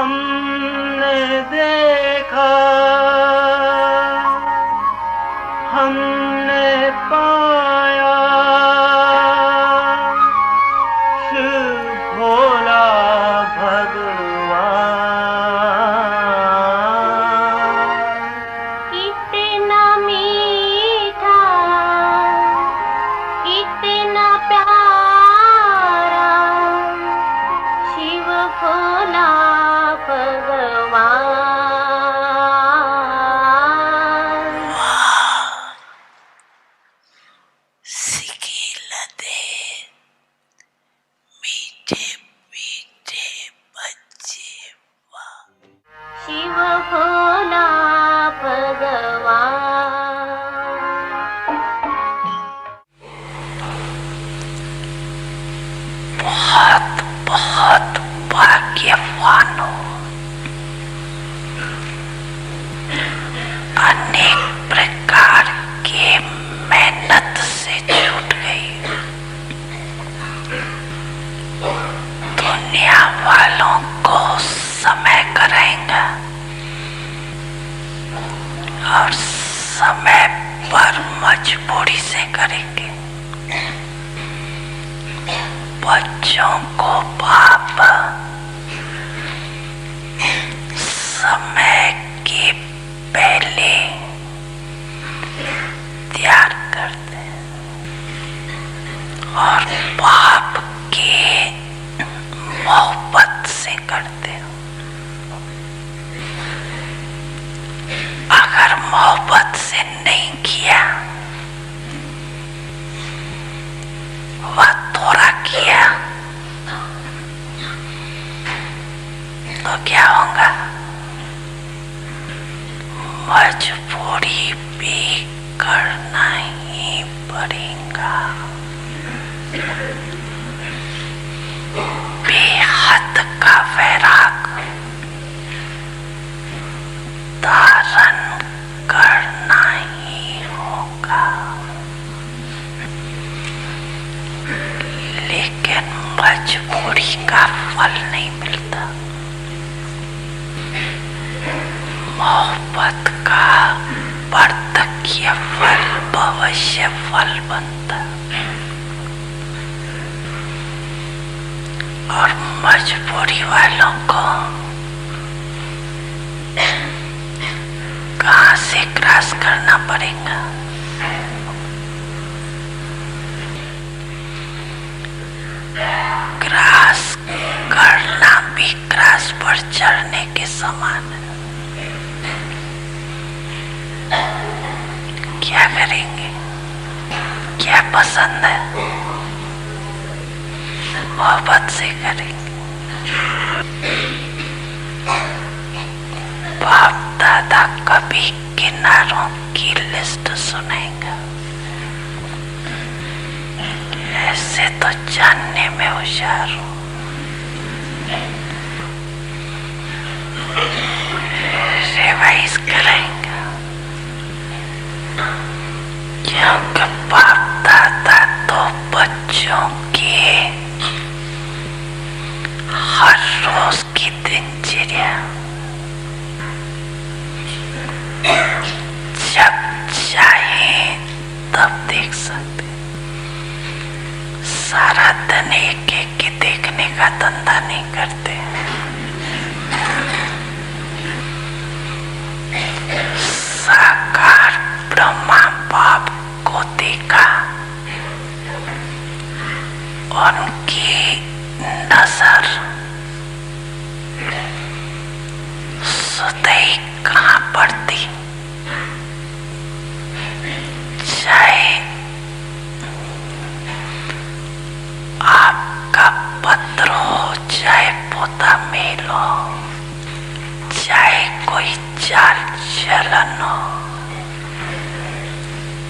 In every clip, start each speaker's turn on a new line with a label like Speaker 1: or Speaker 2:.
Speaker 1: हमने देखा, हमने पाया, शिव भोला भगवान।
Speaker 2: कितना मीठा, कितना प्यारा, शिव भोला भगवान।
Speaker 3: सिखिलते मीठे मीठे बच्चे,
Speaker 2: शिव भोला भगवान।
Speaker 3: बहुत बहुत भाग्यवान हो। अनेक प्रकार के मेहनत से छूट गई। दुनिया वालों को समय कराएंगा और समय पर मजबूरी से करेंगे। बच्चों को बाप समय के पहले तैयार करते हैं और बाप के मोहब्बत से करते हैं। अगर मोहब्बत से नहीं किया, वह थोड़ा किया, तो क्या होगा? मजबूरी भी करना ही पड़ेगा। बेहद का वैराग धारण करना ही होगा। लेकिन मजबूरी का फल नहीं मिलता, मोहब्बत का वार्धक्य फल भविष्य फल बनता। और मजबूरी वालों को कहाँ से क्रॉस करना पड़ेगा? क्रॉस करना भी क्रॉस पर चढ़ने के समान है। क्या करेंगे? क्या पसंद है? मोहब्बत से करेंगे। बाप दादा कभी किनारों की लिस्ट सुनेगा? ऐसे तो जानने में होशियार हूँ। रिवाइज करेंगे, क्योंकि बाप दादा तो बच्चों के हर रोज की दिनचर्या जब चाहे तब देख सकते। सारा दिन एक एक के देखने का धंधा नहीं करते। साकार ब्रह्मा बाप को देखा, उनकी नजर सदैव कहाँ पड़ती? चाहे आपका पत्र हो, चाहे पोता मेल हो, चाहे कोई चाल चलन हो,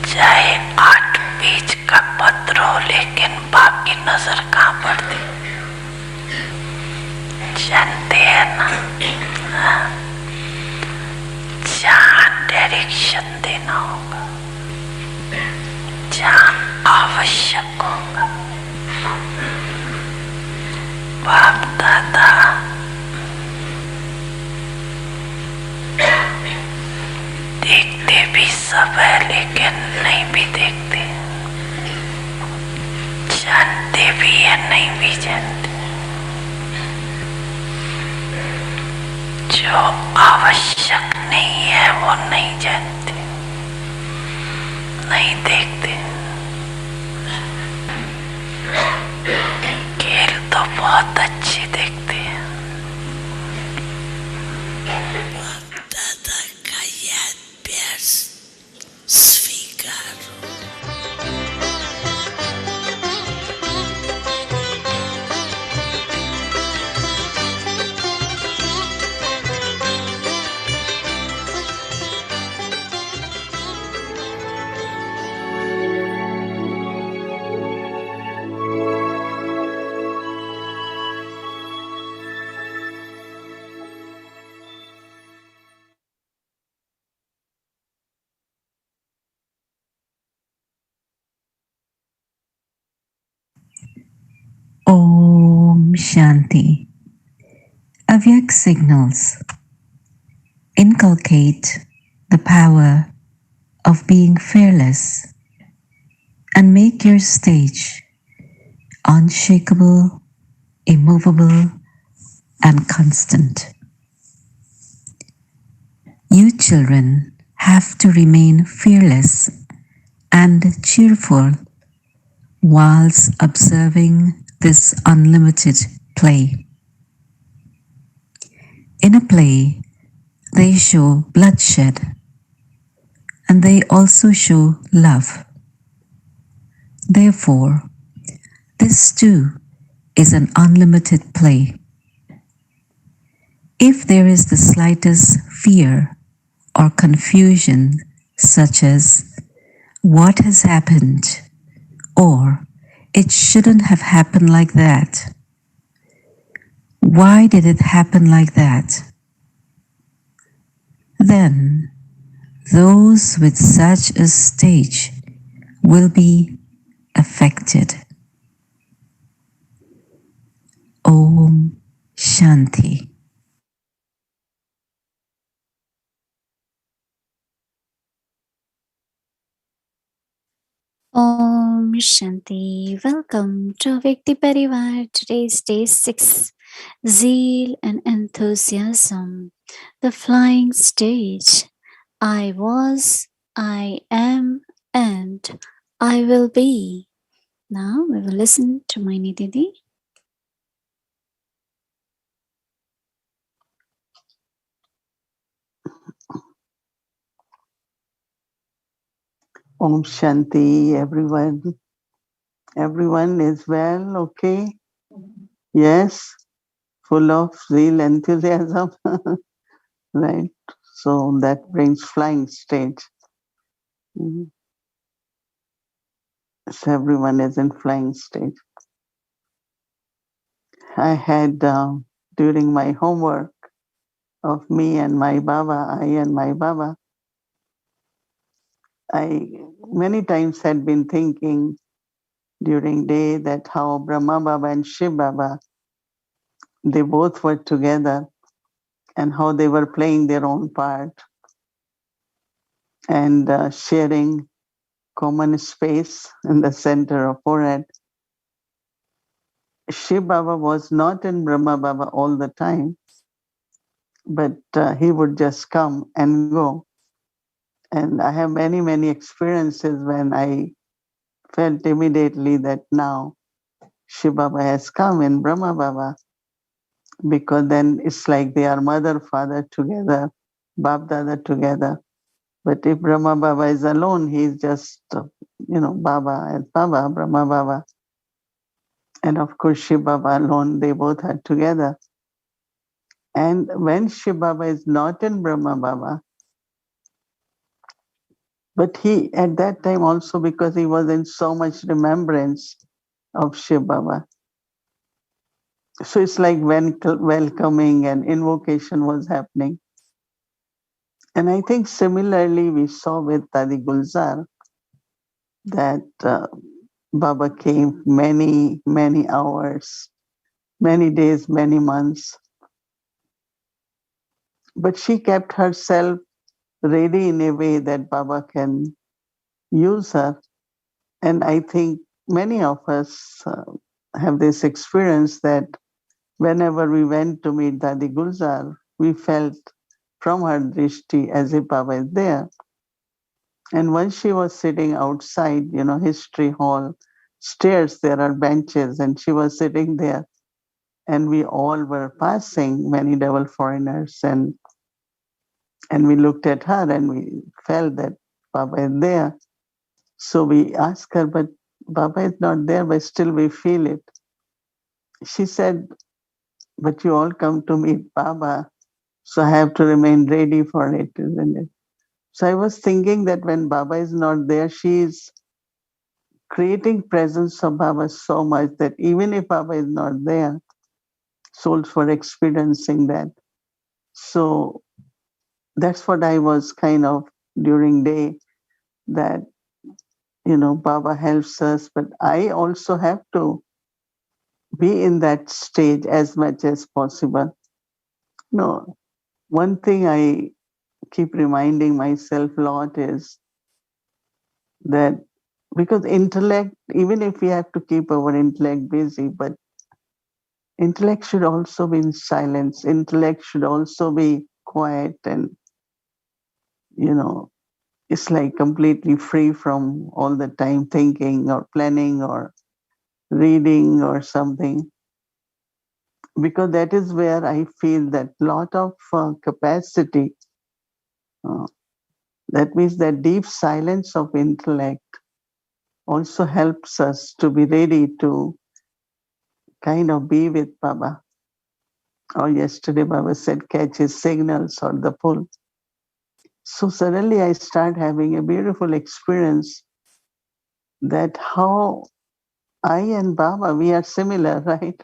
Speaker 3: चाहे 8 पेज का पत्र हो, लेकिन बाप की नजर कहाँ पड़ती? जानते हैं ना? जहाँ डायरेक्शन देना होगा, जहाँ आवश्यक होगा, बाप दादा भी सब है लेकिन नहीं भी देखते, जानते भी है नहीं भी जानते। जो आवश्यक नहीं है वो नहीं जानते, नहीं देखते। खेल तो बहुत अच्छी देखते हैं। दादा का याद प्यार स्वीकारो।
Speaker 4: Om Shanti. Avyak signals inculcate the power of being fearless and make your stage unshakable, immovable, and constant. You children have to remain fearless and cheerful whilst observing this unlimited play. In a play, they show bloodshed and they also show love. Therefore, this too is an unlimited play. If there is the slightest fear or confusion, such as what has happened or it shouldn't have happened like that, why did it happen like that? Then those with such a stage will be affected. Om Shanti.
Speaker 5: Om Shanti. Welcome to Vikti Parivar. Today's day 6. Zeal and enthusiasm. The flying stage. I was, I am, and I will be. Now we will listen to Mohini Didi.
Speaker 6: Om Shanti, everyone. Everyone is well, okay? Yes, full of zeal, enthusiasm. Right. So that brings flying stage. So everyone is in flying stage. I had, during my homework of me and my Baba, I many times had been thinking during day that how Brahma Baba and Shiv Baba, they both were together and how they were playing their own part and sharing common space in the center of forehead. Shiv Baba was not in Brahma Baba all the time, but he would just come and go. And I have many, many experiences when I felt immediately that now Shiv Baba has come in Brahma Baba, because then it's like they are mother, father together, Bab Dada together. But if Brahma Baba is alone, he's just, Baba as Baba, Brahma Baba. And of course, Shiv Baba alone, they both are together. And when Shiv Baba is not in Brahma Baba, but he, at that time also, because he was in so much remembrance of Shiv Baba, so it's like when welcoming and invocation was happening. And I think similarly we saw with Tadi Gulzar that Baba came many, many hours, many days, many months. But she kept herself ready in a way that Baba can use her. And I think many of us have this experience that whenever we went to meet Dadi Gulzar, we felt from her drishti as if Baba is there. And once she was sitting outside, history hall, stairs, there are benches, and she was sitting there. And we all were passing, many double foreigners, and we looked at her and we felt that Baba is there. So we asked her, but Baba is not there, but still we feel it. She said, but you all come to meet Baba, so I have to remain ready for it, isn't it? So I was thinking that when Baba is not there, she is creating presence of Baba so much that even if Baba is not there, souls were experiencing that. So that's what I was kind of during day that, Baba helps us, but I also have to be in that stage as much as possible. No, one thing I keep reminding myself a lot is that because intellect, even if we have to keep our intellect busy, but intellect should also be in silence. Intellect should also be quiet and, you know, it's like completely free from all the time thinking or planning or reading or something. Because that is where I feel that lot of capacity, uh, that means that deep silence of intellect also helps us to be ready to kind of be with Baba. Or yesterday, Baba said, catch his signals or the pull. So suddenly I start having a beautiful experience that how I and Baba, we are similar, right?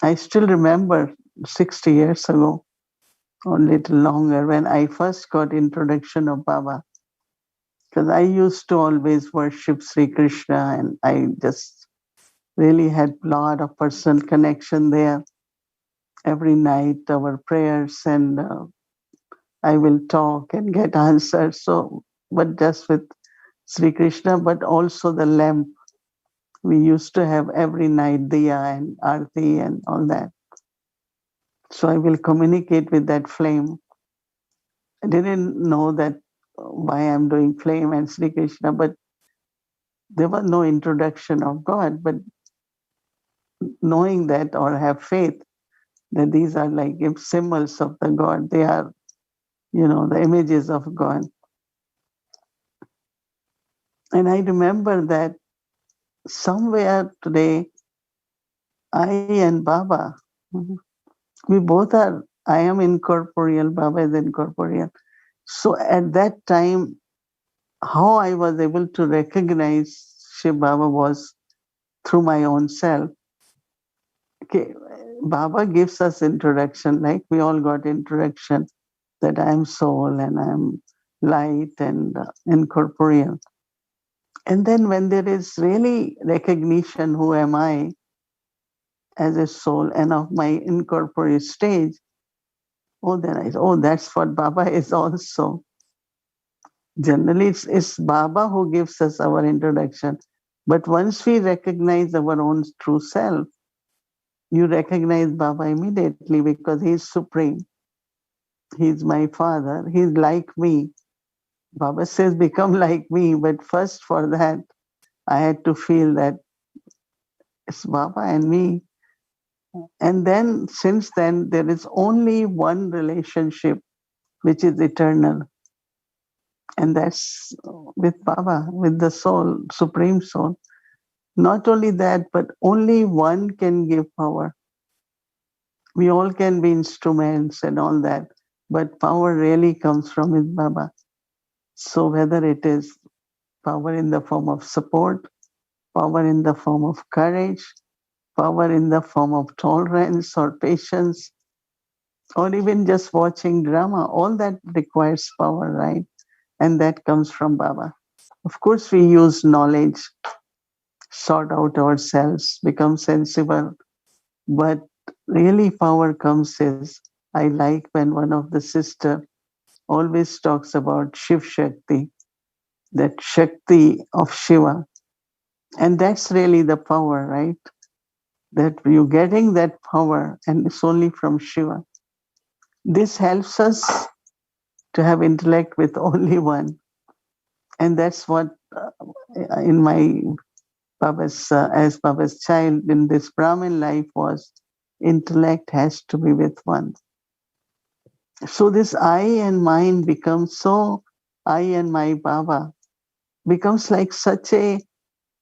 Speaker 6: I still remember 60 years ago, or a little longer, when I first got introduction of Baba. Because I used to always worship Sri Krishna and I just really had a lot of personal connection there. Every night, our prayers and I will talk and get answers. So, but just with Sri Krishna, but also the lamp. We used to have every night diya and arti and all that. So I will communicate with that flame. I didn't know that why I'm doing flame and Sri Krishna, but there was no introduction of God. But knowing that or have faith that these are like symbols of the God, they are, the images of God. And I remember that somewhere today, I and Baba, we both are, I am incorporeal, Baba is incorporeal. So at that time, how I was able to recognize Shiv Baba was through my own self. Okay, Baba gives us introduction, like we all got introduction that I am soul and I am light and incorporeal. And then when there is really recognition, who am I as a soul and of my incorporeal stage, then that's what Baba is also. Generally, it's Baba who gives us our introduction. But once we recognize our own true self, you recognize Baba immediately because he's supreme. He's my father. He's like me. Baba says, become like me. But first, for that, I had to feel that it's Baba and me. And then, since then, there is only one relationship which is eternal. And that's with Baba, with the soul, supreme soul. Not only that, but only one can give power. We all can be instruments and all that, but power really comes from his Baba. So whether it is power in the form of support, power in the form of courage, power in the form of tolerance or patience, or even just watching drama, all that requires power, right? And that comes from Baba. Of course, we use knowledge, sort out ourselves, become sensible, but really power comes is, I like when one of the sister always talks about Shiv Shakti, that Shakti of Shiva. And that's really the power, right? That you're getting that power, and it's only from Shiva. This helps us to have intellect with only one. And that's what in my Baba's, as Baba's child in this Brahmin life was, intellect has to be with one. So this I and mine becomes so, I and my Baba becomes like such a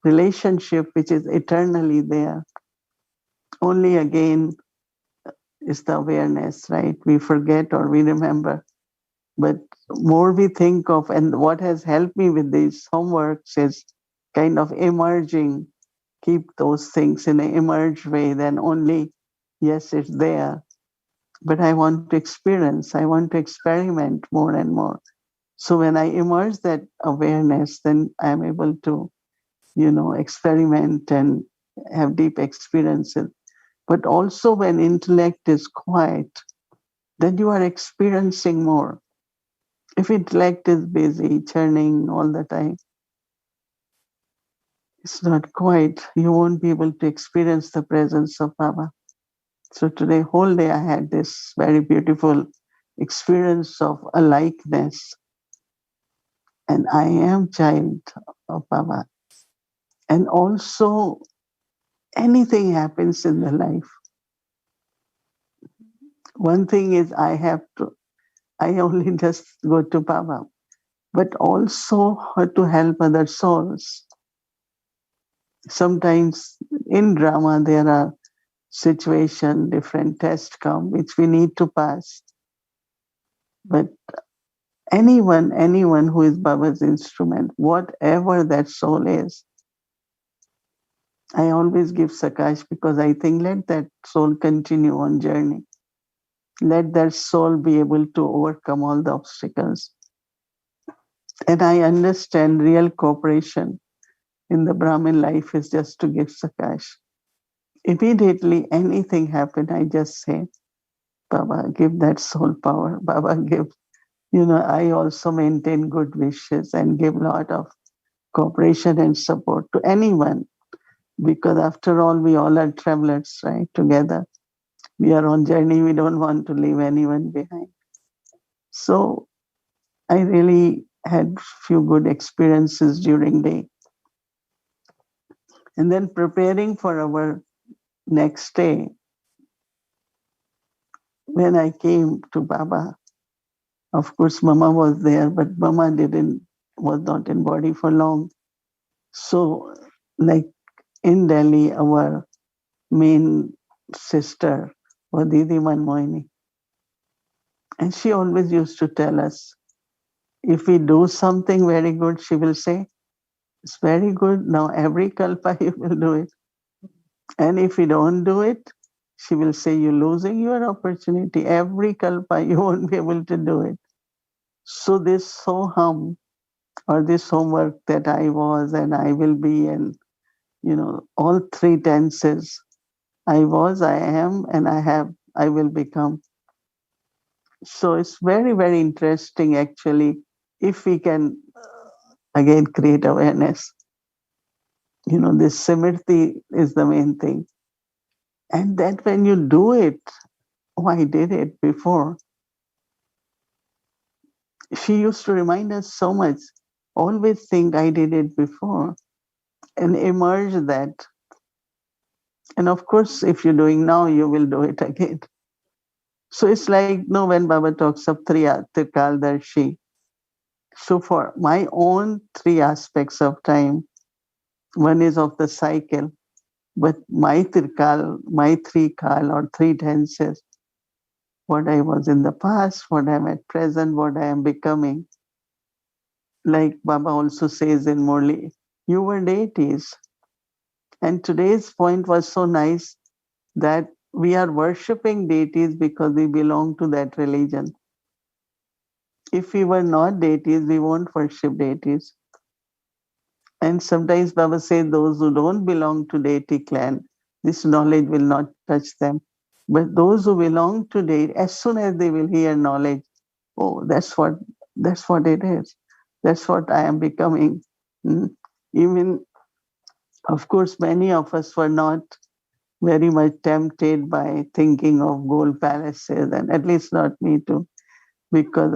Speaker 6: relationship which is eternally there. Only again is the awareness, right? We forget or we remember. But more we think of, and what has helped me with these homeworks is kind of emerging, keep those things in an emerged way, then only, yes, it's there. But I want to experience, I want to experiment more and more. So when I immerse that awareness, then I'm able to, experiment and have deep experiences. But also when intellect is quiet, then you are experiencing more. If intellect is busy, churning all the time, it's not quiet. You won't be able to experience the presence of Baba. So today, whole day, I had this very beautiful experience of alikeness. And I am child of Baba. And also, anything happens in the life. One thing is I only just go to Baba, but also to help other souls. Sometimes in drama, there are situations, different tests come, which we need to pass. But anyone who is Baba's instrument, whatever that soul is, I always give Sakash because I think let that soul continue on journey. Let that soul be able to overcome all the obstacles. And I understand real cooperation in the Brahmin life is just to give Sakash. Immediately anything happen, I just say, Baba, give that soul power. Baba, give. I also maintain good wishes and give a lot of cooperation and support to anyone. Because after all, we all are travelers, right? Together. We are on journey. We don't want to leave anyone behind. So I really had few good experiences during day. And then preparing for our next day, when I came to Baba, of course, Mama was there, but Mama was not in body for long. So, like in Delhi, our main sister was Didi Mohini. And she always used to tell us, if we do something very good, she will say, it's very good. Now every kalpa you will do it. And if you don't do it, she will say, you're losing your opportunity. Every kalpa you won't be able to do it. So this soham or this homework that I was and I will be, and all three tenses. I was, I am, and I will become. So it's very, very interesting actually if we can again create awareness. This simriti is the main thing. And that when you do it, oh, I did it before. She used to remind us so much. Always think I did it before and immerse that. And of course, if you're doing now, you will do it again. So it's like, when Baba talks of Trikaldarshi. So for my own three aspects of time, one is of the cycle, but my three kal or three tenses, what I was in the past, what I'm at present, what I am becoming. Like Baba also says in Murli, you were deities. And today's point was so nice that we are worshipping deities because we belong to that religion. If we were not deities, we won't worship deities. And sometimes Baba says those who don't belong to deity clan, this knowledge will not touch them. But those who belong to deity, as soon as they will hear knowledge, Oh, that's what it is. That's what I am becoming. Mm. Even, of course, many of us were not very much tempted by thinking of gold palaces, and at least not me too, because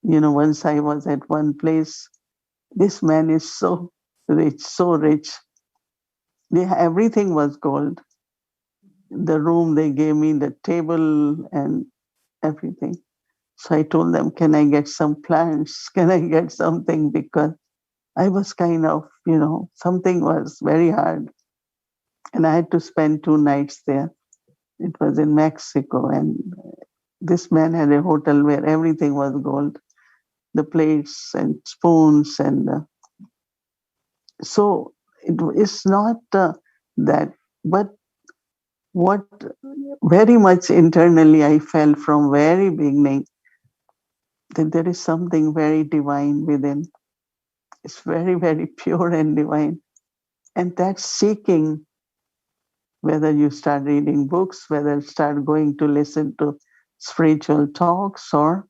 Speaker 6: once I was at one place, this man is so rich, so rich. Everything was gold. The room they gave me, the table, and everything. So I told them, can I get some plants? Can I get something? Because I was kind of, something was very hard. And I had to spend 2 nights there. It was in Mexico. And this man had a hotel where everything was gold, the plates and spoons. And so it's not that, but what very much internally I felt from very beginning that there is something very divine within. It's very, very pure and divine. And that seeking, whether you start reading books, whether you start going to listen to spiritual talks, or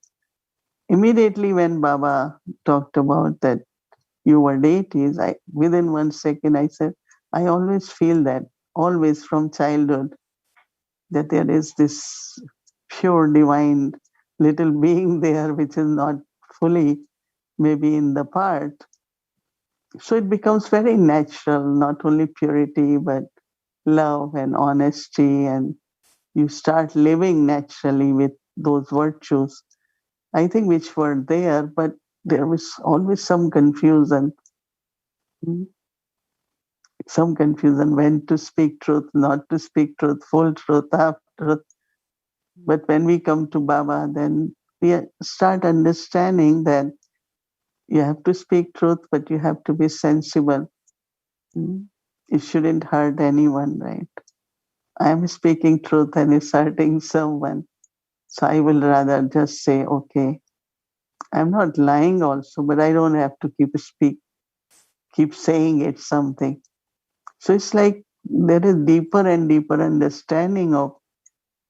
Speaker 6: immediately when Baba talked about that you were deities, within 1 second I said, I always feel that, always from childhood, that there is this pure divine little being there which is not fully maybe in the part. So it becomes very natural, not only purity, but love and honesty, and you start living naturally with those virtues, I think, which were there, but there was always mm, some confusion when to speak truth, not to speak truth, full truth, half truth. But when we come to Baba, then we start understanding that you have to speak truth, but you have to be sensible. Mm. It shouldn't hurt anyone, right? I am speaking truth and it's hurting someone. So I will rather just say, okay, I'm not lying also, but I don't have to keep saying it something. So it's like there is deeper and deeper understanding of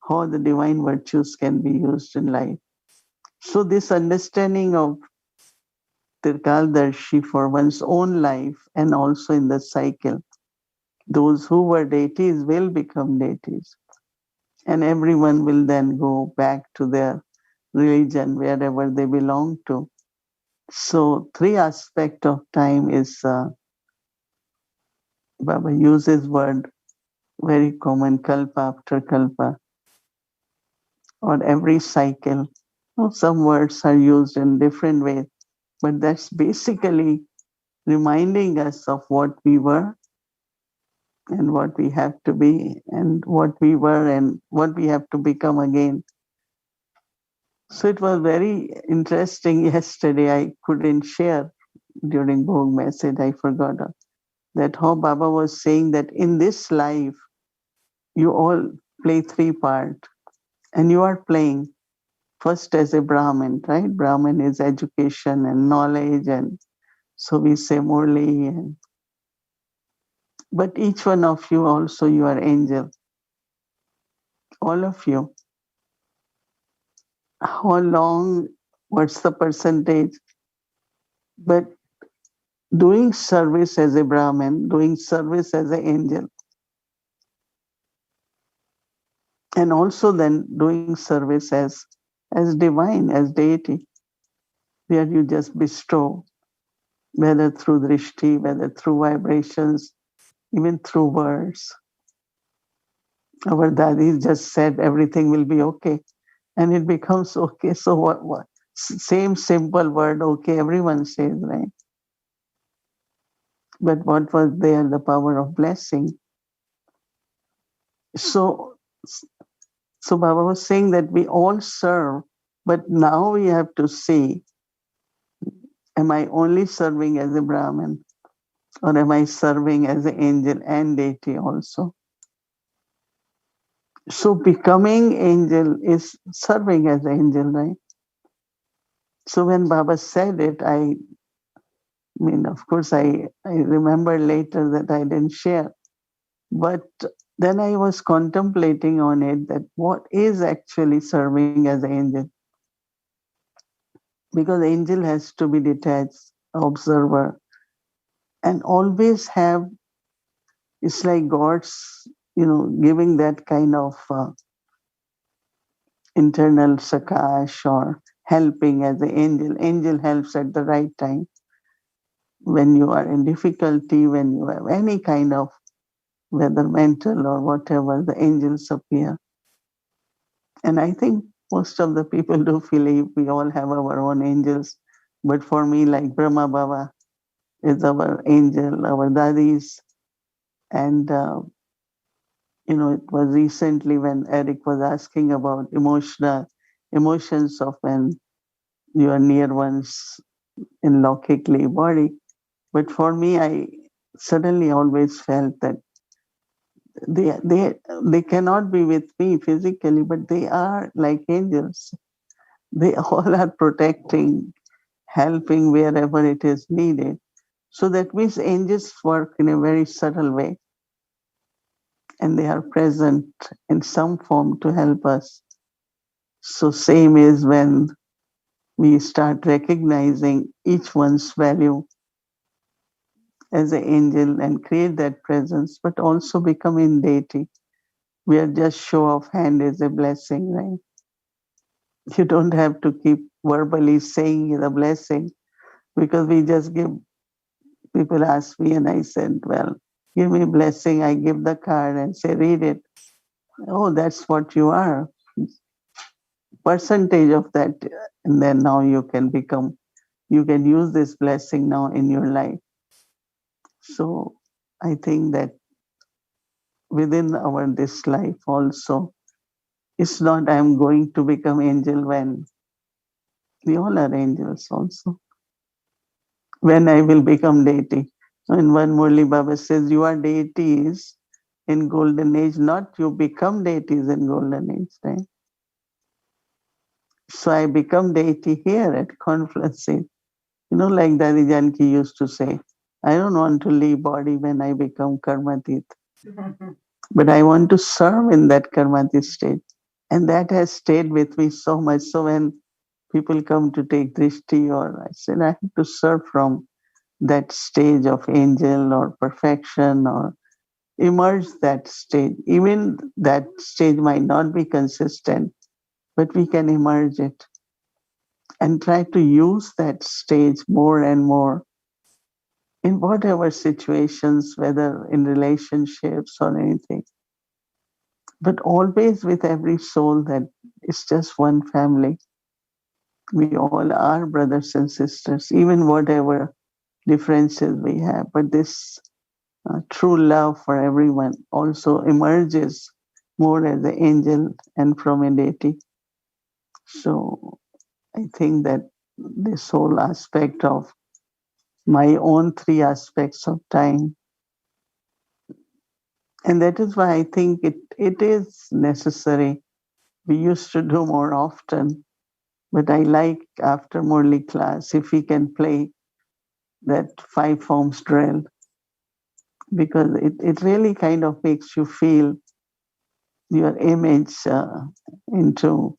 Speaker 6: how the divine virtues can be used in life. So this understanding of Tirkaldarshi for one's own life and also in the cycle, those who were deities will become deities. And everyone will then go back to their religion, wherever they belong to. So, three aspect of time is Baba uses word very common, kalpa after kalpa, or every cycle. Some words are used in different ways, but that's basically reminding us of what we were and what we have to be, and what we were and what we have to become again. So it was very interesting yesterday. I couldn't share during Bhog message. I forgot that how Baba was saying that in this life, you all play three parts, and you are playing first as a Brahmin, right? Brahmin is education and knowledge, and so we say Murli. But each one of you also, you are angel, all of you. How long, what's the percentage? But doing service as a Brahmin, doing service as an angel, and also then doing service as divine, as deity, where you just bestow, whether through drishti, whether through vibrations, even through words. Our daddy just said everything will be okay, and it becomes okay. So what? Same simple word, okay, everyone says, right? But what was there? The power of blessing. So, so Baba was saying that we all serve, but now we have to see, am I only serving as a Brahmin, or am I serving as an angel and deity also? So becoming angel is serving as angel, right? So when Baba said it, I mean, of course, I remember later that I didn't share. But then I was contemplating on it, that what is actually serving as an angel? because angel has to be detached, observer, and always have, it's like God's, giving that kind of internal sakash or helping as an angel. Angel helps at the right time. When you are in difficulty, when you have any kind of, whether mental or whatever, the angels appear. And I think most of the people do believe we all have our own angels. But for me, like Brahma Baba is our angel, our dadis. And, it was recently when Eric was asking about emotions of when your near ones in logically body. But for me, I suddenly always felt that they cannot be with me physically, but they are like angels. They all are protecting, helping wherever it is needed. So that means angels work in a very subtle way, and they are present in some form to help us. So same is when we start recognizing each one's value as an angel and create that presence, but also become in deity. We are just show of hand is a blessing, right? You don't have to keep verbally saying the blessing, because we just give. People ask me and I said, well, give me blessing. I give the card and say, read it. Oh, that's what you are. Percentage of that. And then now you can use this blessing now in your life. So I think that within this life also, it's not I'm going to become angel when we all are angels also. When I will become deity. And one Murli Baba says, you are deities in golden age, not you become deities in golden age, right? So I become deity here at conferences. Like Dadi Janki used to say, I don't want to leave body when I become karmatit, but I want to serve in that karmatit state. And that has stayed with me so much. So when people come to take drishti, or I said, I have to serve from that stage of angel or perfection, or emerge that stage. Even that stage might not be consistent, but we can emerge it and try to use that stage more and more in whatever situations, whether in relationships or anything. But always with every soul that it's just one family. We all are brothers and sisters, even whatever differences we have. But this true love for everyone also emerges more as an angel and from a deity. So I think that this whole aspect of my own three aspects of time, and that is why I think it is necessary. We used to do more often, but I like after Murli class, if we can play that 5 forms drill, because it really kind of makes you feel your image into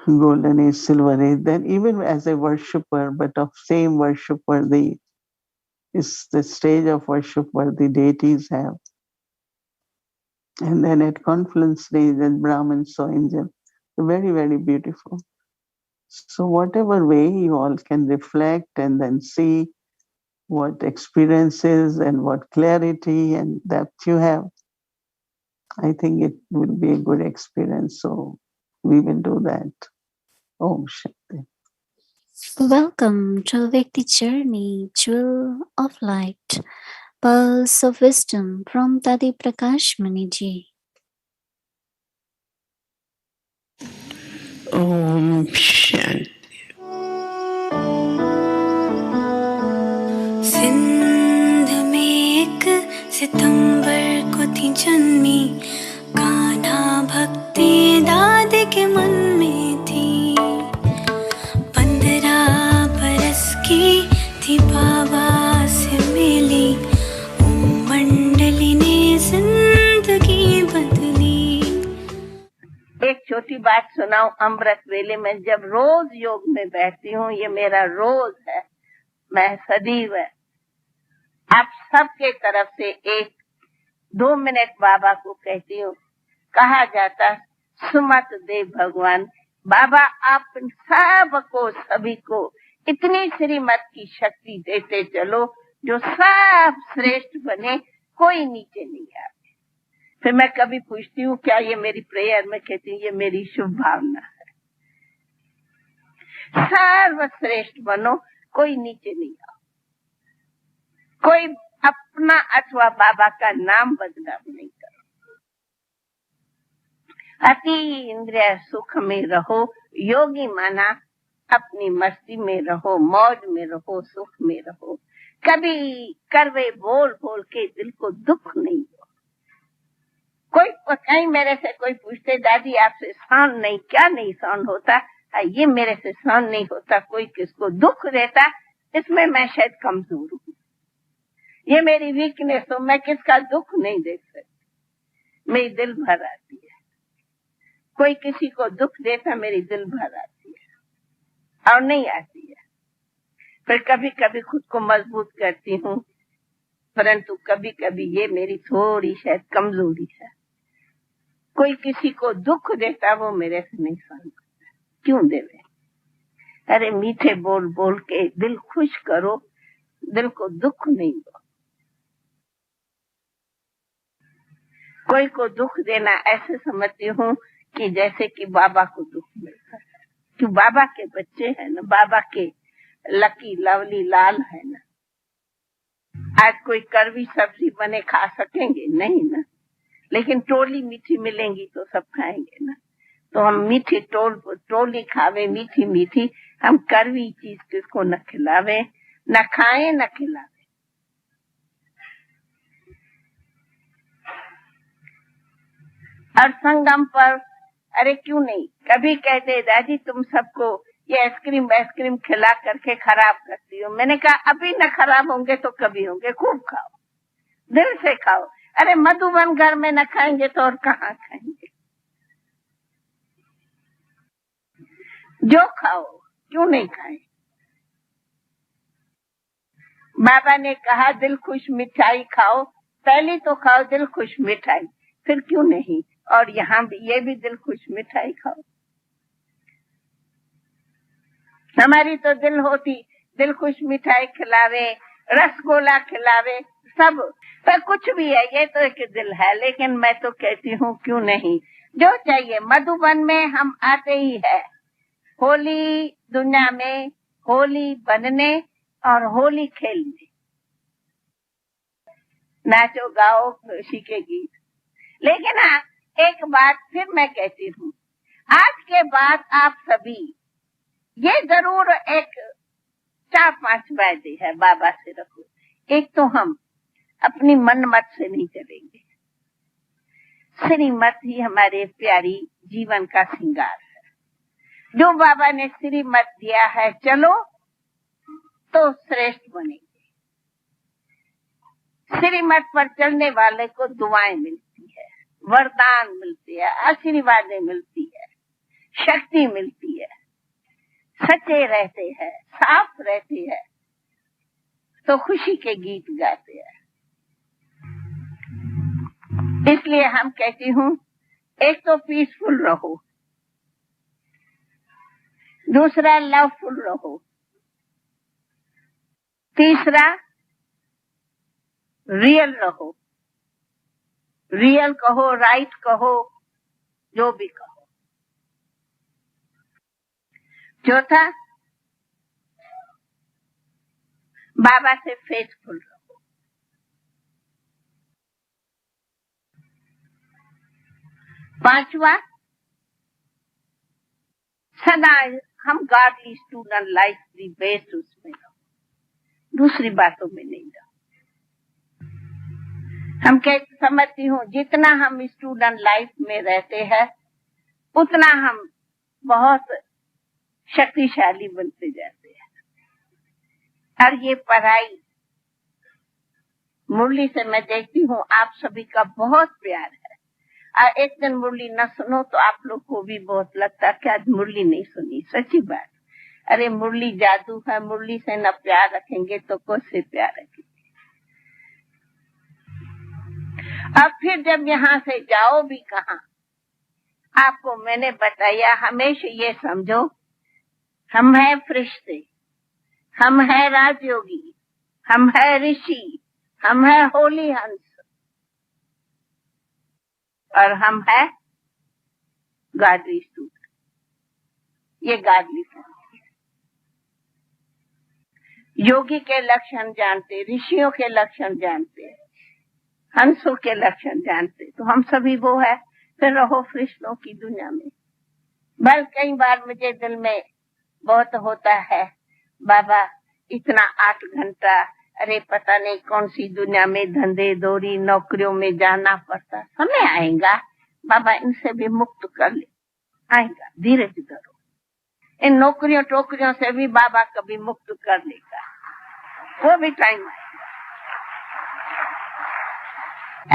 Speaker 6: golden age, silver age. Then even as a worshipper, but of same worshipper, is the stage of worship where the deities have. And then at confluence days and Brahman so angel. Very, very beautiful. So whatever way you all can reflect and then see what experiences and what clarity and depth you have, I think it will be a good experience. So we will do that. Om Shanti.
Speaker 5: Welcome to Vyakti Journey, Jewel of Light, Pearls of Wisdom from Tadi Prakash Maniji.
Speaker 3: Om Shanti.
Speaker 7: Sindh में एक सितंबर को थी जन्मी, कान्हा भक्ति दादी के मन में थी। 15 बरस की थी बाबा से मिली, मंडली ने जिंदगी बदली।
Speaker 1: एक
Speaker 8: छोटी बात सुनाऊं, अमृत वेले में जब रोज योग में बैठती हूँ, ये मेरा रोज है, मैं सदैव आप सबके तरफ से 1-2 मिनट बाबा को कहती हूँ। कहा जाता सुमत दे भगवान, बाबा आप सबको सभी को इतनी श्रीमत की शक्ति देते चलो जो सब श्रेष्ठ बने, कोई नीचे नहीं आए। फिर मैं कभी पूछती हूँ क्या ये मेरी प्रेयर में कहती हूँ, ये मेरी शुभ भावना है, सर्वश्रेष्ठ बनो, कोई नीचे नहीं आओ, कोई अपना अथवा बाबा का नाम बदनाम नहीं करो, अति इंद्रिय सुख में रहो, योगी माना अपनी मस्ती में रहो, मौज में रहो, सुख में रहो, कभी करवे बोल बोल के दिल को दुख नहीं दो। कोई कहीं मेरे से कोई पूछते दादी आपसे सहन नहीं, क्या नहीं सहन होता, ये मेरे से सहन नहीं होता, कोई किसको दुख देता, इसमें मैं शायद कमजोर हूँ, ये मेरी वीकनेस हो, मैं किसका दुख नहीं देख सकती, मेरी दिल भर आती है, कोई किसी को दुख देता मेरी दिल भर आती है और नहीं आती है। फिर कभी कभी खुद को मजबूत करती हूँ, परंतु कभी कभी ये मेरी थोड़ी शायद कमजोरी है, कोई किसी को दुख देता वो मेरे से नहीं सहन करता, क्यों देवे। अरे मीठे बोल बोल के दिल खुश करो, दिल को दुख नहीं दो। कोई को दुख देना ऐसे समझती हूँ कि जैसे कि बाबा को दुख मिलता है, क्यों बाबा के बच्चे हैं ना, बाबा के लकी लवली लाल है ना। आज कोई कड़वी सब्जी बने खा सकेंगे नहीं ना, लेकिन टोली मीठी मिलेंगी तो सब खाएंगे ना। तो हम मीठी टोली खावे मीठी मीठी, हम कड़वी चीज किसको न खिलावे, न खाए न खिलावे। और संगम पर अरे क्यों नहीं, कभी कहते दादी तुम सबको ये आइसक्रीम खिला करके खराब करती हो। मैंने कहा अभी न खराब होंगे तो कभी होंगे, खूब खाओ, दिल से खाओ। अरे मधुबन घर में न खाएंगे तो और कहाँ खाएंगे, जो खाओ क्यों नहीं खाए। बाबा ने कहा दिल खुश मिठाई खाओ, पहली तो खाओ दिल खुश मिठाई, फिर क्यों नहीं। और यहाँ भी ये भी दिल खुश मिठाई खाओ। हमारी तो दिल होती दिल खुश मिठाई खिलावे, रसगोला खिलावे, सब पर कुछ भी है, ये तो एक दिल है। लेकिन मैं तो कहती हूँ क्यों नहीं, जो चाहिए। मधुबन में हम आते ही है होली दुनिया में, होली बनने और होली खेलने, नाचो गाओ खुशी के गीत। लेकिन हाँ एक बात फिर मैं कहती हूँ, आज के बाद आप सभी ये जरूर एक 4-5 वायदे है बाबा से रखो। एक तो हम अपनी मन मत से नहीं चलेंगे, श्रीमत ही हमारे प्यारी जीवन का श्रृंगार है। जो बाबा ने श्रीमत दिया है चलो तो श्रेष्ठ बनेंगे। श्रीमत पर चलने वाले को दुआएं मिलती है, वरदान मिलते हैं, आशीर्वादें मिलती है, शक्ति मिलती है, सच्चे रहते हैं, साफ रहते हैं तो खुशी के गीत गाते हैं। इसलिए हम कहती हूँ एक तो पीसफुल रहो, दूसरा लवफुल रहो, तीसरा रियल रहो, रियल कहो, राइट कहो, जो भी कहो। चौथा बाबा से फेथफुल रहो। पांचवा सदा हम godly student life the best उसमें रहो, दूसरी बातों में नहीं रहो। हम समझती हूँ जितना हम स्टूडेंट लाइफ में रहते हैं उतना हम बहुत शक्तिशाली बनते जाते हैं। और ये पढ़ाई मुरली से मैं देखती हूँ आप सभी का बहुत प्यार है, एक दिन मुरली न सुनो तो आप लोग को भी बहुत लगता कि आज मुरली नहीं सुनी। सच्ची बात, अरे मुरली जादू है, मुरली से न प्यार रखेंगे तो कैसे प्यार रखेंगे। अब फिर जब यहाँ से जाओ भी कहाँ, आपको मैंने बताया, हमेशा ये समझो हम है फरिश्ते, हम है राजयोगी, हम है ऋषि, हम है होली हंस, और हम है गाडली स्टूडेंट। ये गाडली योगी के लक्षण जानते, ऋषियों के लक्षण जानते, हंसों के लक्षण जानते, तो हम सभी वो है। फिर रहो फरिश्तों की दुनिया में। बल कई बार मुझे दिल में बहुत होता है, बाबा इतना 8 घंटा, अरे पता नहीं कौन सी दुनिया में धंधे दौरी नौकरियों में जाना पड़ता, समय आएगा बाबा इनसे भी मुक्त कर ले, आएगा, धीरज धरो। इन नौकरियों टोकरियों से भी बाबा कभी मुक्त कर लेगा, वो भी टाइम आएगा।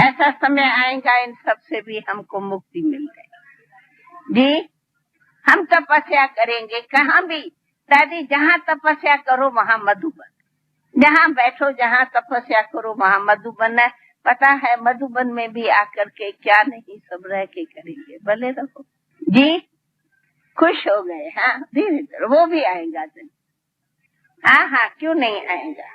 Speaker 8: ऐसा समय आएगा इन सब से भी हमको मुक्ति मिल जाएगी। जी हम तपस्या करेंगे कहाँ भी, दादी जहाँ तपस्या करो वहाँ मधुबन, जहाँ बैठो जहाँ तपस्या करो वहाँ मधुबन है। पता है मधुबन में भी आकर के क्या नहीं सब रह के करेंगे, भले रहो जी, खुश हो गए। हाँ धीरे धीरे वो भी आएगा दिन। हाँ हाँ क्यों नहीं आएगा,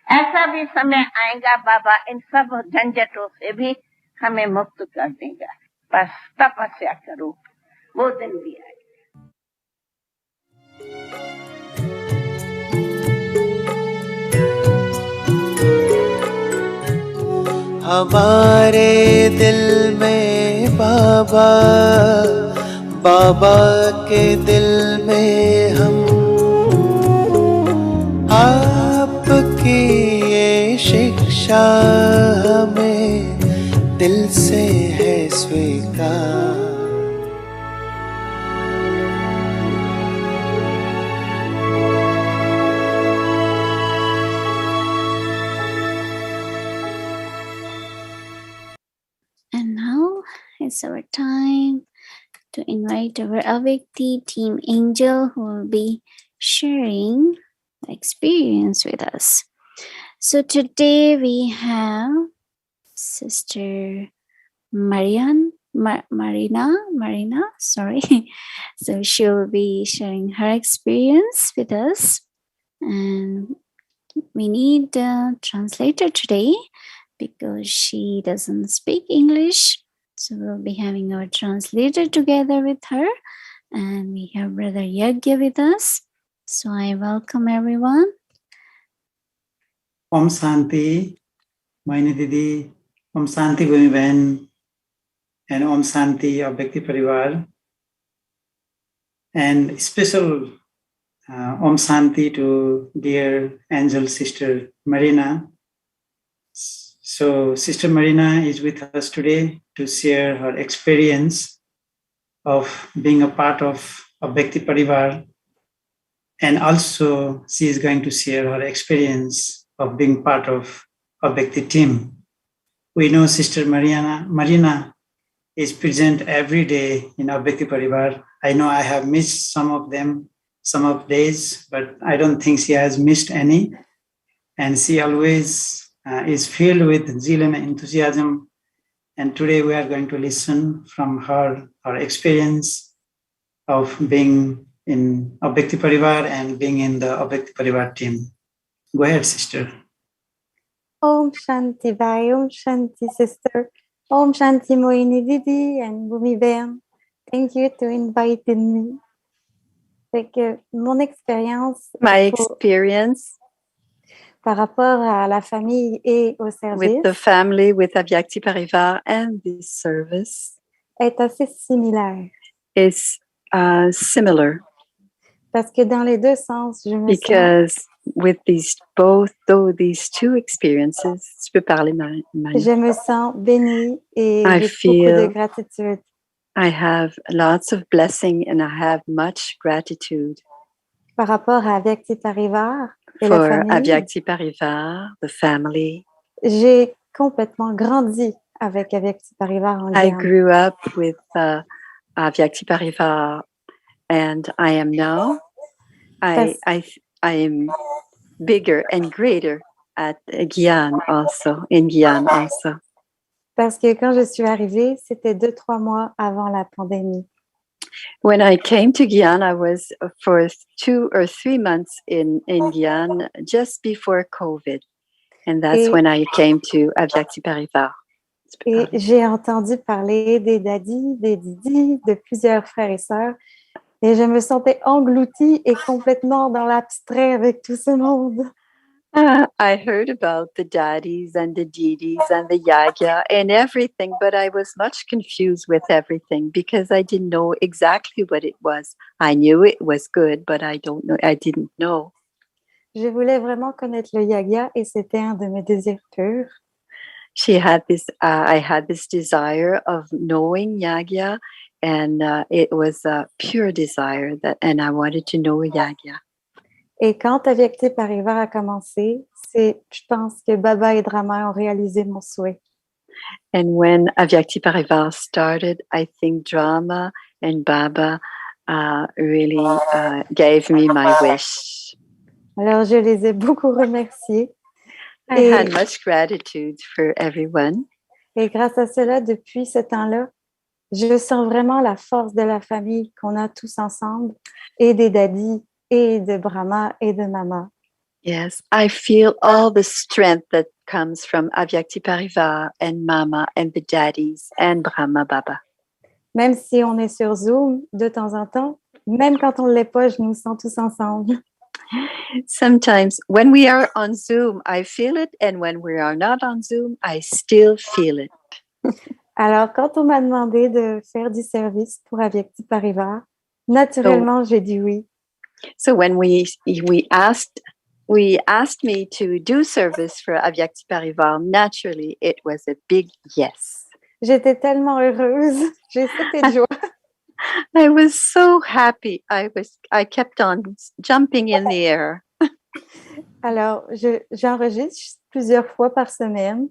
Speaker 8: ऐसा भी समय आएगा बाबा इन सब झंझटों से भी हमें मुक्त कर देगा। बस तपस्या करो, वो दिन भी आएगा।
Speaker 1: हमारे दिल में बाबा, बाबा के दिल में हम, आपकी ये शिक्षा हमें दिल से है स्वीकार।
Speaker 5: And now it's our time to invite our Avyakti team angel who will be sharing the experience with us. So today we have Sister Marina, sorry. So she will be sharing her experience with us. And we need a translator today because she doesn't speak English. So we'll be having our translator together with her. And we have Brother Yagya with us. So I welcome everyone.
Speaker 9: Om Shanti, Mohini Didi, Om Shanti Bhumi Bahan, and Om Shanti of Bhakti Parivar. And special Om Shanti to dear angel sister Marina. So Sister Marina is with us today to share her experience of being a part of Bhakti Parivar, and also she is going to share her experience of being part of Bhakti team. We know Sister Marina is present every day in Bhakti Parivar. I know I have missed some of them, some of days, but I don't think she has missed any. And she always is filled with zeal and enthusiasm. And today we are going to listen from her experience of being in Bhakti Parivar and being in the Bhakti Parivar team. Go ahead, sister.
Speaker 10: Om Shanti Bhai, Om Shanti sister, Om Shanti Mohini Didi and Bhumi Ben. Thank you to inviting me. Fait que mon expérience, par rapport à la famille et au service,
Speaker 11: with the family, with Bhakti Parivar and the service,
Speaker 10: est assez similaire.
Speaker 11: Is similar.
Speaker 10: Parce que dans les deux sens, je me
Speaker 11: sens, with these two experiences, tu peux parler, Marie.
Speaker 10: Je me sens bénie et j'ai beaucoup de gratitude.
Speaker 11: I have lots of blessing and I have much gratitude.
Speaker 10: Par rapport à Bhakti Parivar et
Speaker 11: for
Speaker 10: la famille,
Speaker 11: Bhakti Parivar, the family.
Speaker 10: J'ai complètement grandi avec Avyakti Parivar en
Speaker 11: I
Speaker 10: Guyane.
Speaker 11: grew up with Avyakti Parivar, and I am now, I am bigger and greater at Guyane also, in Guyane also.
Speaker 10: Parce que quand je suis arrivée, c'était 2-3 mois avant la pandémie.
Speaker 11: When I came to Guyane, I was for 2 or 3 months in Guyane just before COVID. And that's when I came to Avyakti Parivar.
Speaker 10: Et j'ai entendu parler des daddies, des didis, de plusieurs frères et sœurs. Et je me sentais engloutie et complètement dans l'abstrait avec tout ce monde.
Speaker 11: I heard about the daddies and the didis and the yagya and everything, but I was much confused with everything because I didn't know exactly what it was. I knew it was good, but I didn't know.
Speaker 10: Je voulais vraiment connaître le yagya et c'était un de mes désirs purs.
Speaker 11: I had this desire of knowing yagya, and it was a pure desire and I wanted to know yagya.
Speaker 10: Et quand Avyakti Parivar a commencé, je pense que Baba et Drama ont réalisé mon souhait.
Speaker 11: And when Avyakti Parivar started, I think Drama and Baba really gave me my wish.
Speaker 10: Alors, je les ai beaucoup remerciés.
Speaker 11: I had much gratitude for everyone.
Speaker 10: Et grâce à cela, depuis ce temps-là, je sens vraiment la force de la famille qu'on a tous ensemble, et des daddies, et de Brahma, et de Mama.
Speaker 11: Yes, I feel all the strength that comes from Avyakti Parivar and Mama and the daddies and Brahma Baba.
Speaker 10: Même si on est sur Zoom de temps en temps, même quand on ne l'est pas, je nous sens tous ensemble.
Speaker 11: Sometimes when we are on Zoom, I feel it, and when we are not on Zoom, I still feel it.
Speaker 10: Alors, quand on m'a demandé de faire du service pour Avyakti Parivar, naturellement, j'ai dit oui.
Speaker 11: So when we asked me to do service for Avyakti Parivar, naturally it was a big yes.
Speaker 10: J'étais tellement heureuse, j'ai sauté de joie.
Speaker 11: I was so happy. I kept on jumping in the air.
Speaker 10: Alors, j'enregistre plusieurs fois par semaine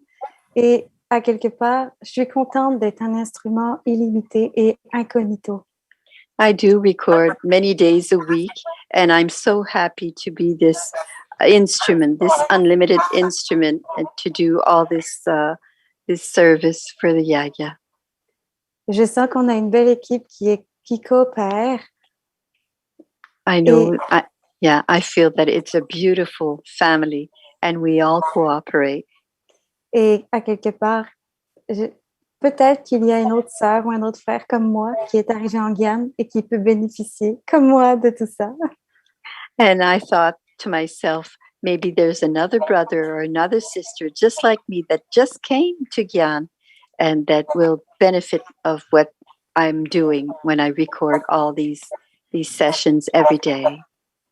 Speaker 10: et à quelque part, je suis contente d'être un instrument illimité et incognito.
Speaker 11: I do record many days a week, and I'm so happy to be this instrument, this unlimited instrument, and to do all this service for the yagya.
Speaker 10: Je sens qu'on a une belle équipe qui coopère.
Speaker 11: I know, I feel that it's a beautiful family, and we all cooperate.
Speaker 10: Et à quelque part, peut-être qu'il y a une autre sœur ou un autre frère comme moi qui est arrivé en Guyane et qui peut bénéficier, comme moi, de tout ça.
Speaker 11: And I thought to myself, maybe there's another brother or another sister just like me that just came to Guyane and that will benefit of what I'm doing when I record all these sessions every day.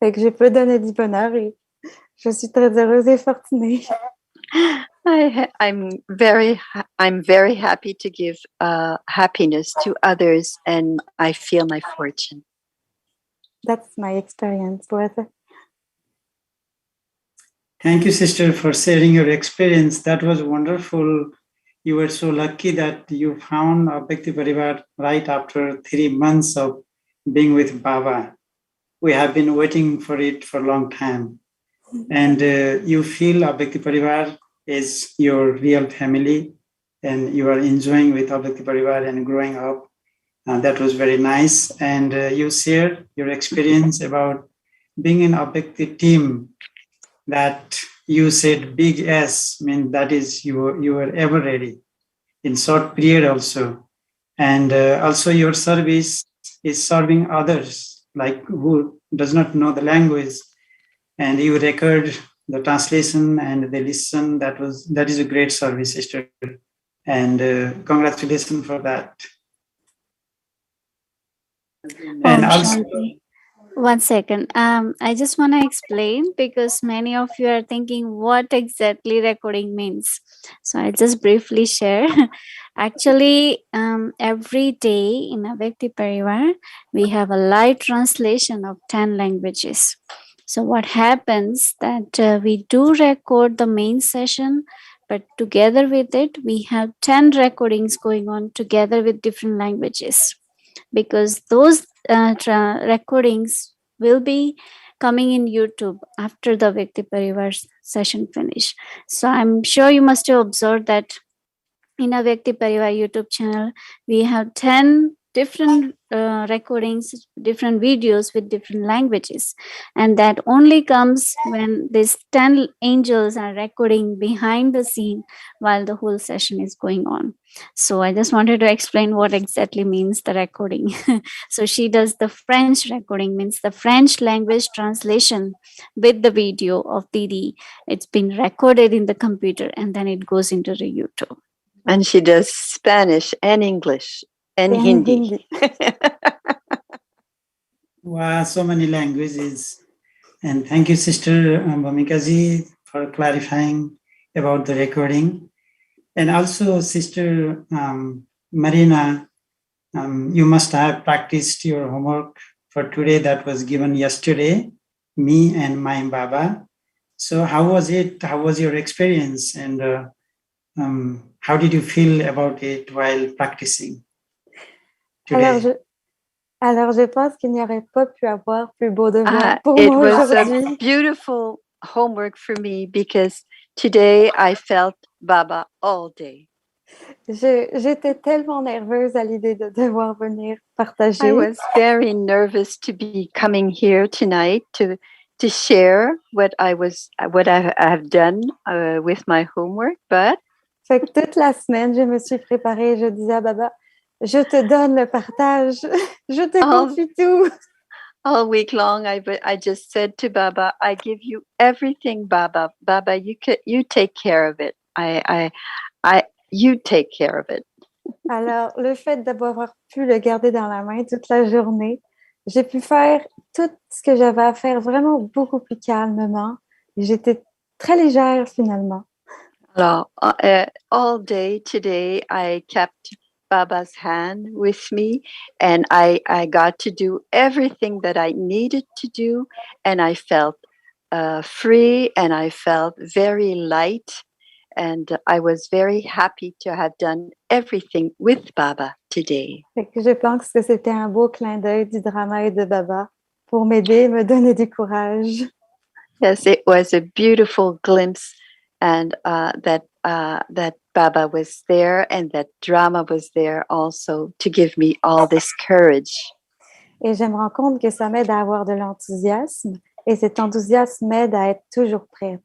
Speaker 10: Fait que je peux donner du bonheur et je suis très heureuse et fortunée.
Speaker 11: I'm very happy to give happiness to others, and I feel my fortune.
Speaker 10: That's my experience, brother.
Speaker 9: Thank you, sister, for sharing your experience. That was wonderful. You were so lucky that you found Bhakti Parivar right after 3 months of being with Baba. We have been waiting for it for a long time. And you feel Bhakti Parivar is your real family, and you are enjoying with Bhakti Parivar and growing up. That was very nice. And you shared your experience about being in a Bhakti team, that you said big S, mean that is you were ever ready in short period also. And also your service is serving others, like who does not know the language, and you record the translation and they listen. That is a great service, sister, and congratulations for that. And also,
Speaker 5: one second. I just want to explain because many of you are thinking what exactly recording means. So I'll just briefly share. Actually, every day in Avyakti Parivar, we have a live translation of 10 languages. So what happens that we do record the main session but together with it, we have 10 recordings going on together with different languages, because those recordings will be coming in YouTube after the Vyakti Parivar session finish. So I'm sure you must have observed that in a Vyakti Parivar YouTube channel, we have 10 different recordings, different videos with different languages. And that only comes when these 10 angels are recording behind the scene while the whole session is going on. So I just wanted to explain what exactly means the recording. So she does the French recording, means the French language translation with the video of Didi. It's been recorded in the computer and then it goes into the YouTube.
Speaker 11: And she does Spanish and English and Hindi.
Speaker 9: Wow, so many languages. And thank you, Sister Bhumika ji, for clarifying about the recording. And also, Sister Marina, you must have practiced your homework for today that was given yesterday, me and my Baba. So how was it? How was your experience? And how did you feel about it while practicing today?
Speaker 10: Alors, je pense qu'il n'y aurait pas pu avoir plus beau devoir pour moi aujourd'hui.
Speaker 11: It was a beautiful homework for me because today I felt Baba all day.
Speaker 10: J'étais tellement nerveuse à l'idée de devoir venir partager.
Speaker 11: I was very nervous to be coming here tonight to share what I have done with my homework, but
Speaker 10: fait que toute la semaine, je me suis préparée. Je disais à Baba, je te donne le partage, je te confie tout.
Speaker 11: All week long, I just said to Baba, I give you everything, Baba. Baba, you take care of it. You take care of it.
Speaker 10: Alors, le fait d'avoir pu le garder dans la main toute la journée, j'ai pu faire tout ce que j'avais à faire vraiment beaucoup plus calmement. J'étais très légère finalement.
Speaker 11: Alors, all day today, I kept Baba's hand with me, and I got to do everything that I needed to do, and I felt free, and I felt very light, and I was very happy to have done everything with Baba today.
Speaker 10: Fait que je pense que c'était un beau clin d'œil du drama et de Baba pour m'aider, me donner du courage.
Speaker 11: Yes, it was a beautiful glimpse, and that Baba was there, and that drama was there also to give me all this courage.
Speaker 10: Et je me rends compte que ça m'aide à avoir de l'enthousiasme, et cet enthousiasme m'aide à être toujours prête.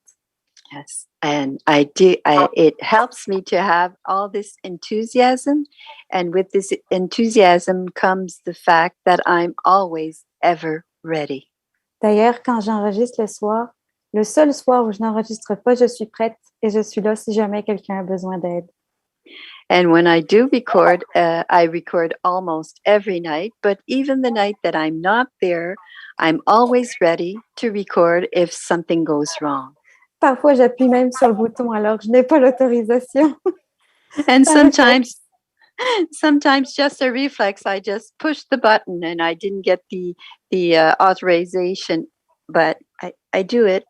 Speaker 11: Yes, and it helps me to have all this enthusiasm, and with this enthusiasm comes the fact that I'm always ever ready.
Speaker 10: D'ailleurs, quand j'enregistre le soir, le seul soir où je n'enregistre pas, je suis prête et je suis là si jamais quelqu'un a besoin d'aide.
Speaker 11: And when I do record, I record almost every night, but even the night that I'm not there, I'm always ready to record if something goes wrong.
Speaker 10: Parfois, j'appuie même sur le bouton alors que je n'ai pas l'autorisation.
Speaker 11: And sometimes just a reflex, I just push the button and I didn't get the authorization, but I do it.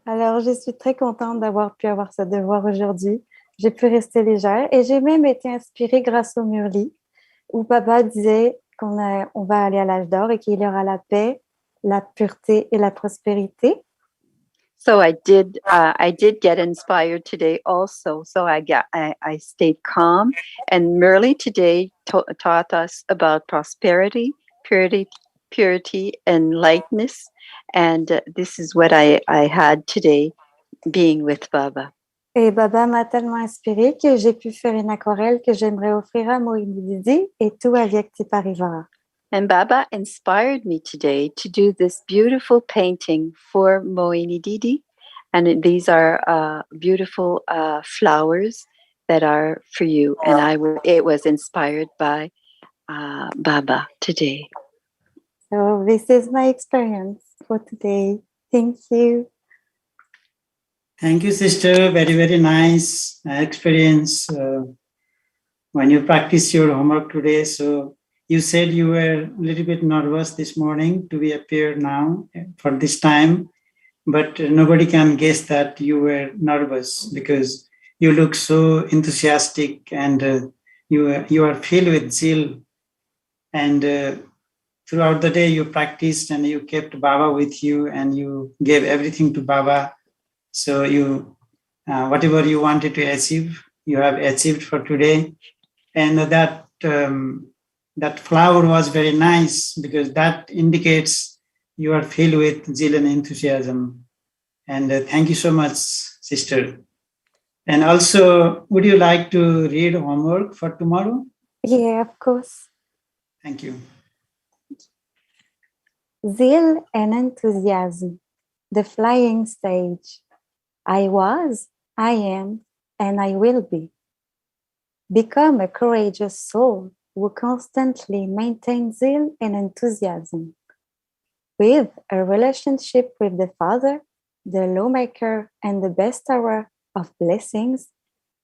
Speaker 10: Alors, je suis très contente d'avoir pu avoir ce devoir aujourd'hui. J'ai pu rester légère et j'ai même été inspirée grâce au Murli, où Baba disait on va aller à l'âge d'or et qu'il y aura la paix, la pureté et la prospérité.
Speaker 11: So I did get inspired today also. So I stayed calm, and Murli today taught us about prosperity, purity, and lightness. And this is what I had today, being with Baba.
Speaker 10: Et Baba m'a tellement inspirée que j'ai pu faire une aquarelle que j'aimerais offrir à Mohini Didi et tout à Vyakti Parivar.
Speaker 11: And Baba inspired me today to do this beautiful painting for Mohini Didi. And these are beautiful flowers that are for you. And it was inspired by Baba today.
Speaker 10: So this is my experience for today. Thank you.
Speaker 9: Thank you, sister. Very, very nice experience when you practice your homework today. So you said you were a little bit nervous this morning to be appeared now for this time. but nobody can guess that you were nervous because you look so enthusiastic and you are filled with zeal. And throughout the day, you practiced and you kept Baba with you and you gave everything to Baba. So you, whatever you wanted to achieve, you have achieved for today. And that flower was very nice because that indicates you are filled with zeal and enthusiasm. And thank you so much, sister. And also, would you like to read homework for tomorrow?
Speaker 10: Yeah, of course.
Speaker 9: Thank you.
Speaker 10: Zeal and enthusiasm, the flying stage. I was, I am, and I will be. Become a courageous soul who constantly maintains zeal and enthusiasm. With a relationship with the Father, the lawmaker, and the bestower of blessings,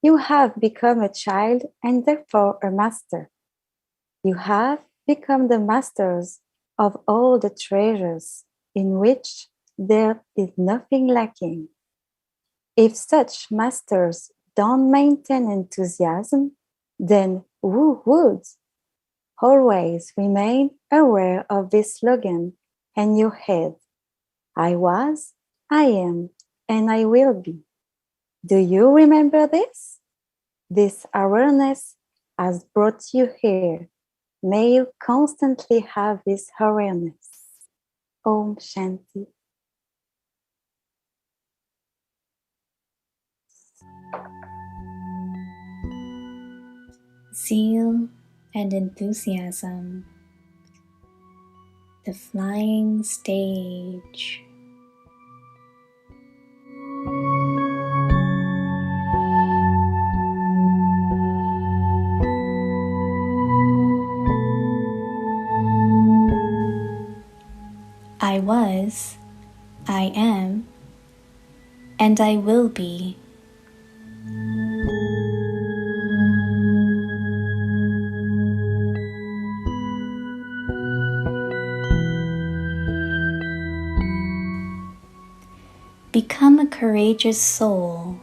Speaker 10: you have become a child and therefore a master. You have become the masters of all the treasures in which there is nothing lacking. If such masters don't maintain enthusiasm, then who would? Always remain aware of this slogan in your head. I was, I am, and I will be. Do you remember this? This awareness has brought you here. May you constantly have this awareness. Om Shanti.
Speaker 12: Zeal and enthusiasm, the flying stage. I was, I am, and I will be. Become a courageous soul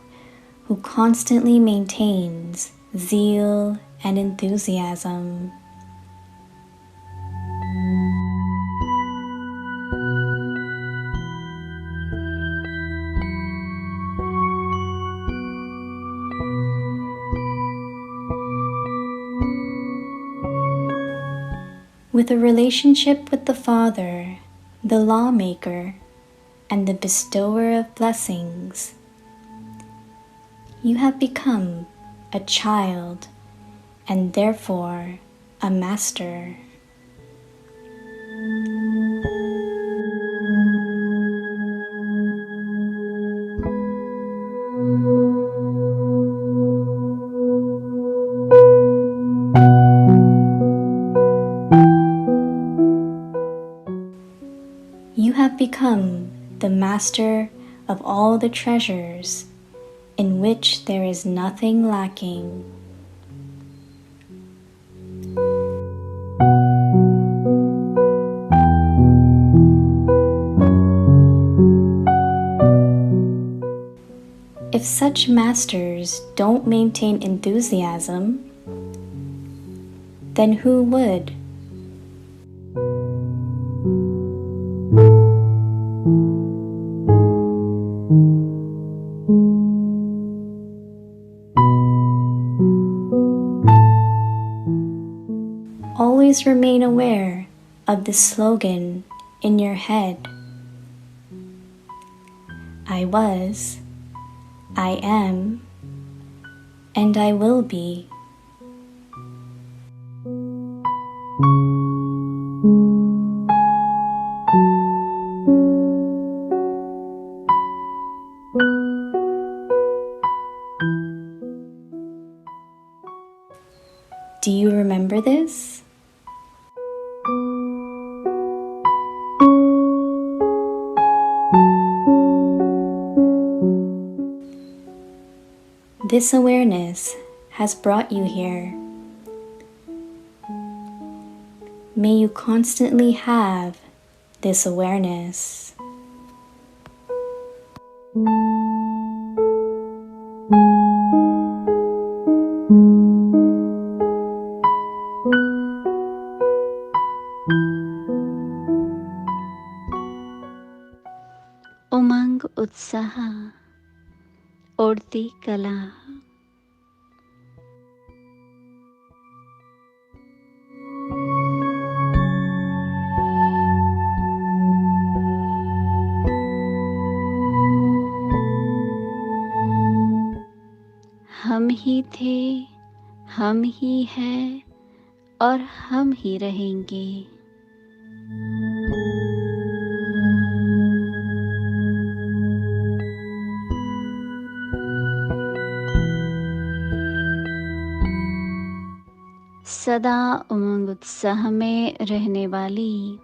Speaker 12: who constantly maintains zeal and enthusiasm. With a relationship with the Father, the lawmaker, and the bestower of blessings, you have become a child and therefore a master. You have become the master of all the treasures in which there is nothing lacking. If such masters don't maintain enthusiasm, then who would? Always remain aware of the slogan in your head. I was, I am, and I will be. Do you remember this? This awareness has brought you here. May you constantly have this awareness.
Speaker 5: उमंग उत्साह उड़ती कला। हम ही थे, हम ही हैं और हम ही रहेंगे। सदा उमंग उत्साह में रहने वाली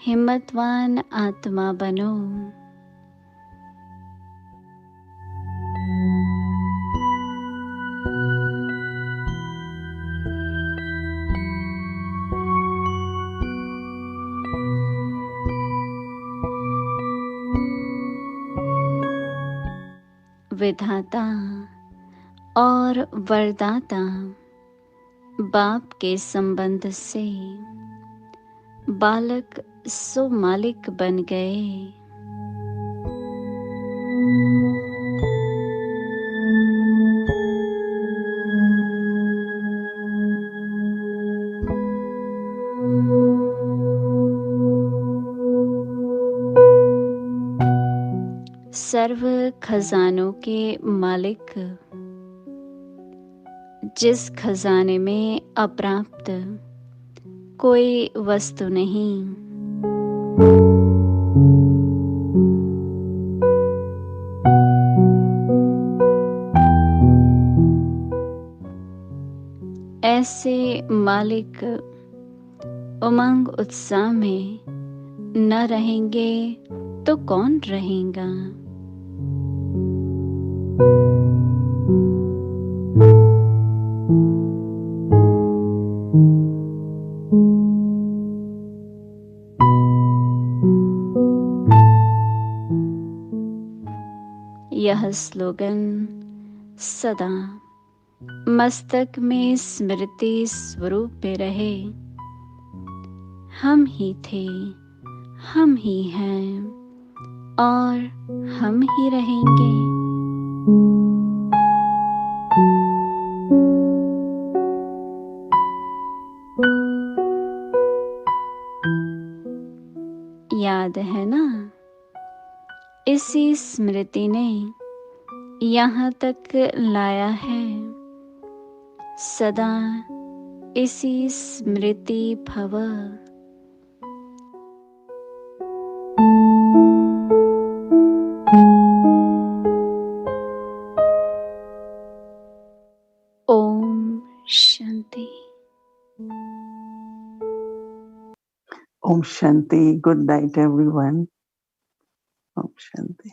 Speaker 5: हिम्मतवान आत्मा बनो। विधाता और वरदाता बाप के संबंध से बालक सो मालिक बन गए। सर्व खजानों के मालिक, जिस खजाने में अप्राप्त कोई वस्तु नहीं, ऐसे मालिक उमंग उत्साह में न रहेंगे तो कौन रहेगा। यह स्लोगन सदा मस्तक में स्मृति स्वरूप में रहे। हम ही थे, हम ही हैं और हम ही रहेंगे। याद है ना, इसी स्मृति ने यहाँ तक लाया है। सदा इसी स्मृति भव। Om Shanti.
Speaker 6: Om Shanti. Good night, everyone. Om Shanti.